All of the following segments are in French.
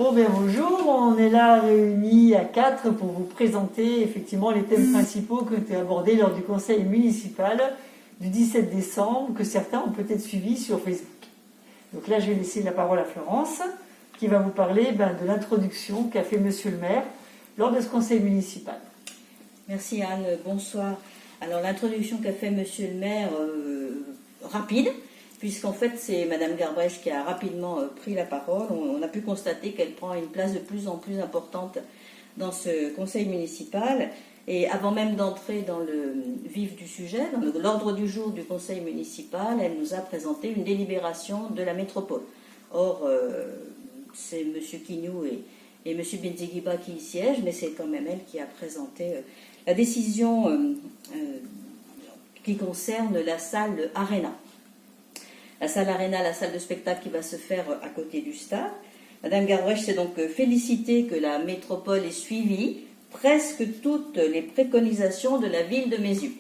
Bon, bien bonjour, on est là réunis à 4 pour vous présenter effectivement les thèmes principaux qui ont été abordés lors du conseil municipal du 17 décembre, que certains ont peut-être suivi sur Facebook. Donc là, je vais laisser la parole à Florence, qui va vous parler de l'introduction qu'a fait Monsieur le maire lors de ce conseil municipal. Merci Anne, bonsoir. Alors l'introduction qu'a fait Monsieur le maire, rapide, puisqu'en fait c'est Madame Garbrecht qui a rapidement pris la parole. On a pu constater qu'elle prend une place de plus en plus importante dans ce conseil municipal. Et avant même d'entrer dans le vif du sujet, dans l'ordre du jour du conseil municipal, elle nous a présenté une délibération de la métropole. Or, c'est M. Quignou et M. Benzeguiba qui y siègent, mais c'est quand même elle qui a présenté la décision qui concerne la salle Arena. La salle Arena, la salle de spectacle qui va se faire à côté du stade. Madame Garbrecht s'est donc félicitée que la métropole ait suivi presque toutes les préconisations de la ville de Meyzieu.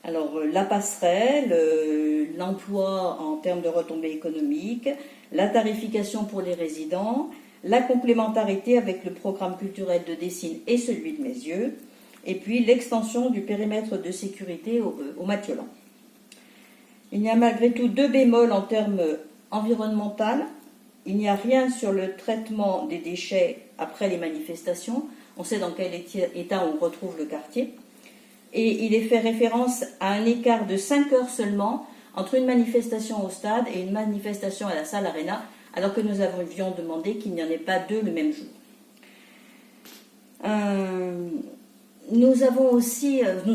Alors, la passerelle, l'emploi en termes de retombées économiques, la tarification pour les résidents, la complémentarité avec le programme culturel de Dessines et celui de Meyzieu, et puis l'extension du périmètre de sécurité au Matiolan. Il y a malgré tout deux bémols en termes environnementaux. Il n'y a rien sur le traitement des déchets après les manifestations. On sait dans quel état on retrouve le quartier. Et il est fait référence à un écart de 5 heures seulement entre une manifestation au stade et une manifestation à la salle Arena, alors que nous avions demandé qu'il n'y en ait pas deux le même jour. Nous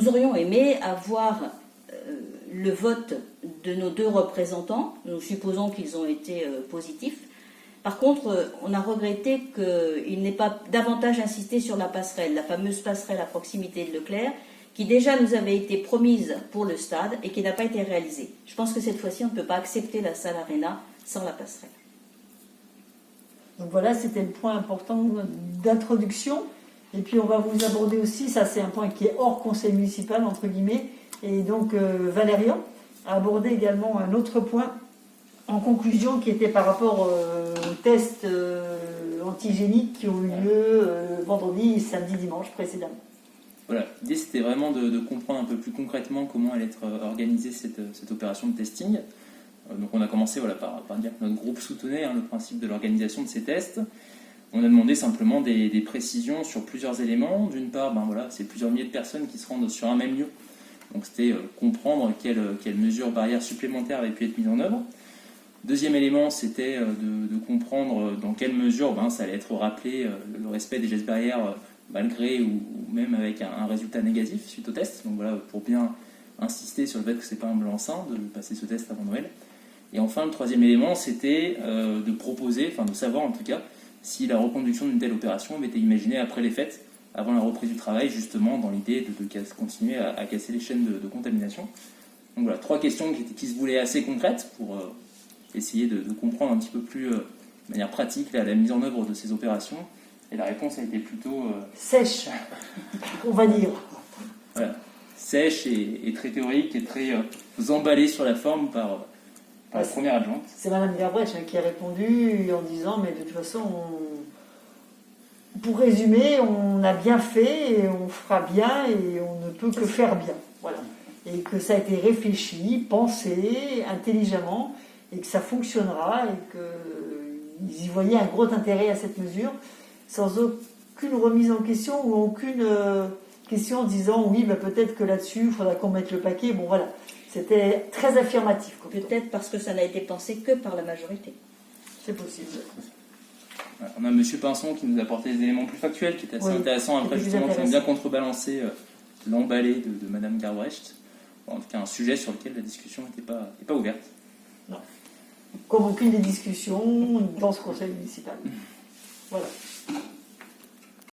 aurions aimé avoir le vote de nos deux représentants. Nous supposons qu'ils ont été positifs. Par contre, on a regretté qu'il n'ait pas davantage insisté sur la passerelle, la fameuse passerelle à proximité de Leclerc, qui déjà nous avait été promise pour le stade et qui n'a pas été réalisée. Je pense que cette fois-ci, on ne peut pas accepter la salle Arena sans la passerelle. Donc voilà, c'était le point important d'introduction. Et puis on va vous aborder aussi, ça c'est un point qui est hors conseil municipal, entre guillemets, et donc Valérian a abordé également un autre point en conclusion qui était par rapport aux tests antigéniques qui ont eu lieu vendredi, samedi, dimanche précédemment. Voilà, l'idée c'était vraiment de comprendre un peu plus concrètement comment allait être organisée cette opération de testing. Donc on a commencé par dire que notre groupe soutenait le principe de l'organisation de ces tests. On a demandé simplement des précisions sur plusieurs éléments. D'une part, c'est plusieurs milliers de personnes qui se rendent sur un même lieu. Donc c'était comprendre quelles mesures barrières supplémentaires avaient pu être mises en œuvre. Deuxième élément, c'était de comprendre dans quelle mesure ça allait être rappelé le respect des gestes barrières malgré ou même avec un résultat négatif suite au test. Donc voilà, pour bien insister sur le fait que ce n'est pas un blanc-seing de passer ce test avant Noël. Et enfin, le troisième élément, c'était de proposer, de savoir en tout cas, si la reconduction d'une telle opération avait été imaginée après les fêtes, avant la reprise du travail, justement dans l'idée de continuer à casser les chaînes de contamination. Donc voilà, trois questions qui se voulaient assez concrètes pour essayer de comprendre un petit peu plus de manière pratique la mise en œuvre de ces opérations. Et la réponse a été plutôt... sèche, on va dire. Voilà, sèche et très théorique et très emballée sur la forme par la première adjointe. C'est Madame Garbrecht qui a répondu en disant, mais de toute façon, pour résumer, on a bien fait et on fera bien et on ne peut que faire bien. Voilà. Et que ça a été réfléchi, pensé intelligemment et que ça fonctionnera et qu'ils y voyaient un gros intérêt à cette mesure sans aucune remise en question ou aucune question en disant oui, peut-être que là-dessus, il faudra qu'on mette le paquet. Bon, voilà. C'était très affirmatif. Peut-être parce que ça n'a été pensé que par la majorité. C'est possible. On a M. Pinson qui nous a apporté des éléments plus factuels, qui étaient assez intéressants, après justement qui ont bien contrebalancé l'emballé de Mme Garbrecht. En tout cas, un sujet sur lequel la discussion n'était pas ouverte. Non. Comme aucune des discussions dans ce conseil municipal. Voilà.